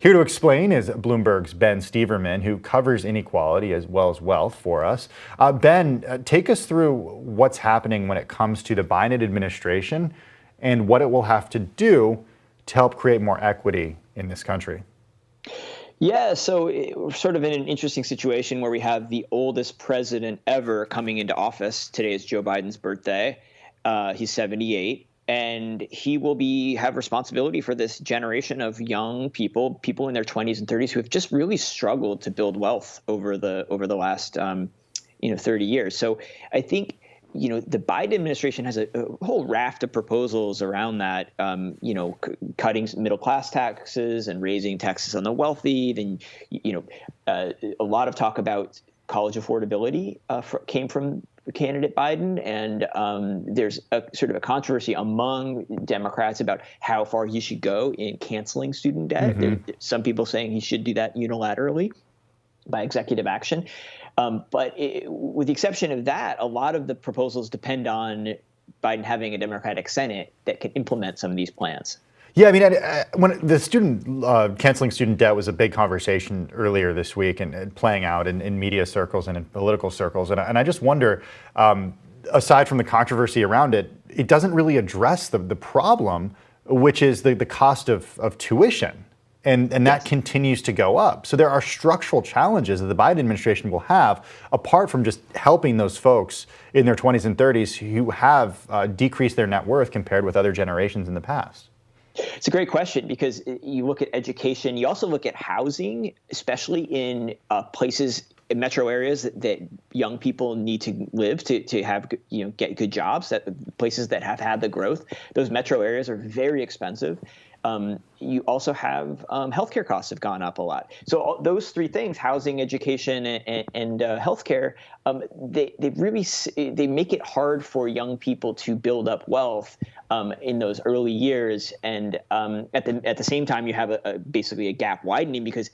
Here to explain is Bloomberg's Ben Steverman, who covers inequality as well as wealth for us. Ben, take us through what's happening when it comes to the Biden administration and what it will have to do to help create more equity in this country. Yeah, so we're sort of in an interesting situation where we have the oldest president ever coming into office. Today is Joe Biden's birthday. He's 78. And he will have responsibility for this generation of young people in their 20s and 30s who have just really struggled to build wealth over the last 30 years. So I think the Biden administration has a whole raft of proposals around that. Cutting middle class taxes and raising taxes on the wealthy. Then a lot of talk about college affordability came from candidate Biden, and there's a sort of a controversy among Democrats about how far he should go in canceling student debt. Mm-hmm. Some people saying he should do that unilaterally by executive action. But with the exception of that, a lot of the proposals depend on Biden having a Democratic Senate that can implement some of these plans. Yeah, I mean, when the canceling student debt was a big conversation earlier this week and playing out in media circles and in political circles. And I just wonder, aside from the controversy around it, it doesn't really address the problem, which is the cost of tuition. And that Yes. continues to go up. So there are structural challenges that the Biden administration will have, apart from just helping those folks in their 20s and 30s who have decreased their net worth compared with other generations in the past. It's a great question because you look at education, you also look at housing, especially in places, in metro areas that young people need to live to have, get good jobs, that places that have had the growth. Those metro areas are very expensive. You also have healthcare costs have gone up a lot. So those three things, housing, education, and healthcare, they make it hard for young people to build up wealth in those early years. And at the same time, you have basically a gap widening because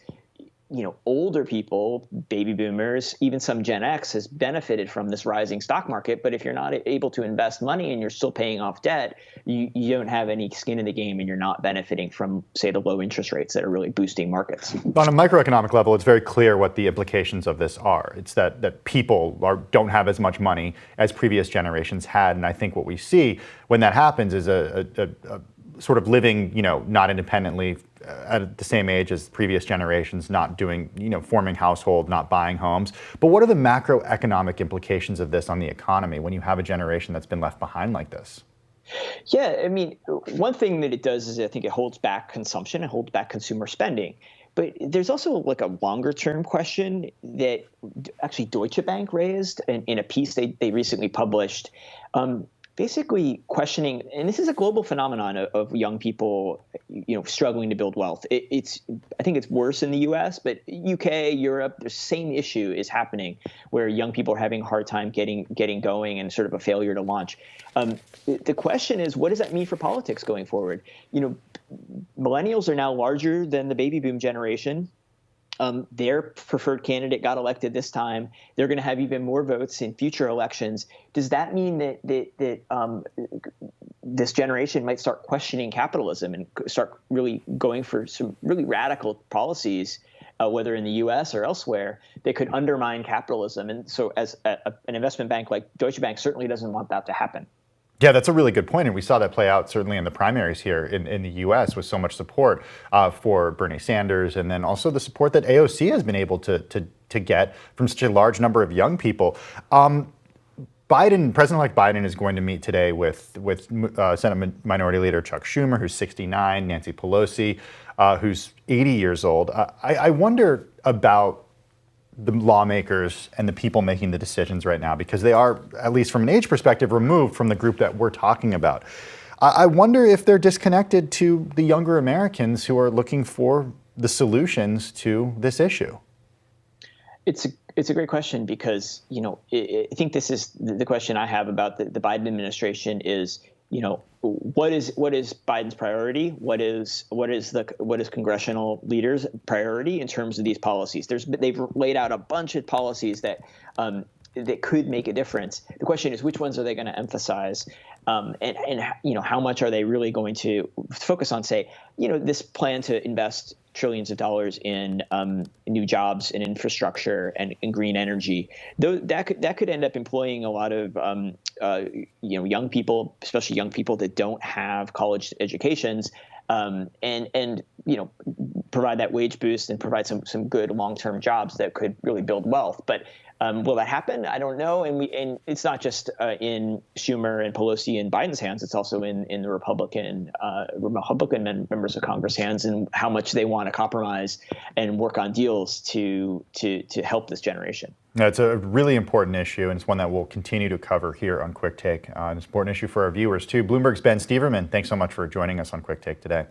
older people, baby boomers, even some Gen X has benefited from this rising stock market. But if you're not able to invest money and you're still paying off debt, you don't have any skin in the game and you're not benefiting from, say, the low interest rates that are really boosting markets. On a microeconomic level, it's very clear what the implications of this are. It's that people don't have as much money as previous generations had. And I think what we see when that happens is a sort of living, not independently at the same age as previous generations, not doing, forming household, not buying homes. But what are the macroeconomic implications of this on the economy when you have a generation that's been left behind like this? Yeah, I mean, one thing that it does is I think it holds back consumption, it holds back consumer spending. But there's also like a longer term question that actually Deutsche Bank raised in a piece they recently published. Basically questioning, and this is a global phenomenon of young people, struggling to build wealth. I think it's worse in the U.S., but UK, Europe, the same issue is happening where young people are having a hard time getting going and sort of a failure to launch. The question is, what does that mean for politics going forward? Millennials are now larger than the baby boom generation. Their preferred candidate got elected this time. They're going to have even more votes in future elections. Does that mean that this generation might start questioning capitalism and start really going for some really radical policies, whether in the U.S. or elsewhere, that could undermine capitalism? And so as an investment bank like Deutsche Bank certainly doesn't want that to happen. Yeah, that's a really good point. And we saw that play out certainly in the primaries here in the U.S. with so much support for Bernie Sanders, and then also the support that AOC has been able to get from such a large number of young people. President-elect Biden is going to meet today with Senate Minority Leader Chuck Schumer, who's 69, Nancy Pelosi, who's 80 years old. I wonder about the lawmakers and the people making the decisions right now, because they are, at least from an age perspective, removed from the group that we're talking about. I wonder if they're disconnected to the younger Americans who are looking for the solutions to this issue. It's a great question because, I think this is the question I have about the Biden administration is, what is Biden's priority? What is congressional leaders' priority in terms of these policies? They've laid out a bunch of policies that could make a difference. The question is, which ones are they going to emphasize? And how much are they really going to focus on, say, this plan to invest trillions of dollars in new jobs and infrastructure and green energy. That could end up employing a lot of young people, especially young people that don't have college educations, and provide that wage boost and provide some good long-term jobs that could really build wealth. But will that happen? I don't know. And it's not just in Schumer and Pelosi and Biden's hands. It's also in the Republican members of Congress' hands, and how much they want to compromise and work on deals to help this generation. Yeah, it's a really important issue, and it's one that we'll continue to cover here on Quick Take. It's an important issue for our viewers, too. Bloomberg's Ben Steverman, thanks so much for joining us on Quick Take today.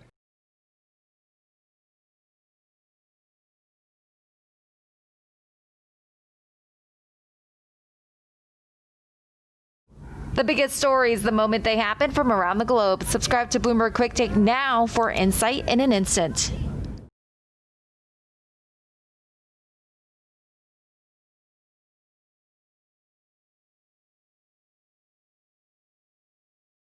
The biggest stories the moment they happen from around the globe. Subscribe to Bloomberg Quick Take now for insight in an instant.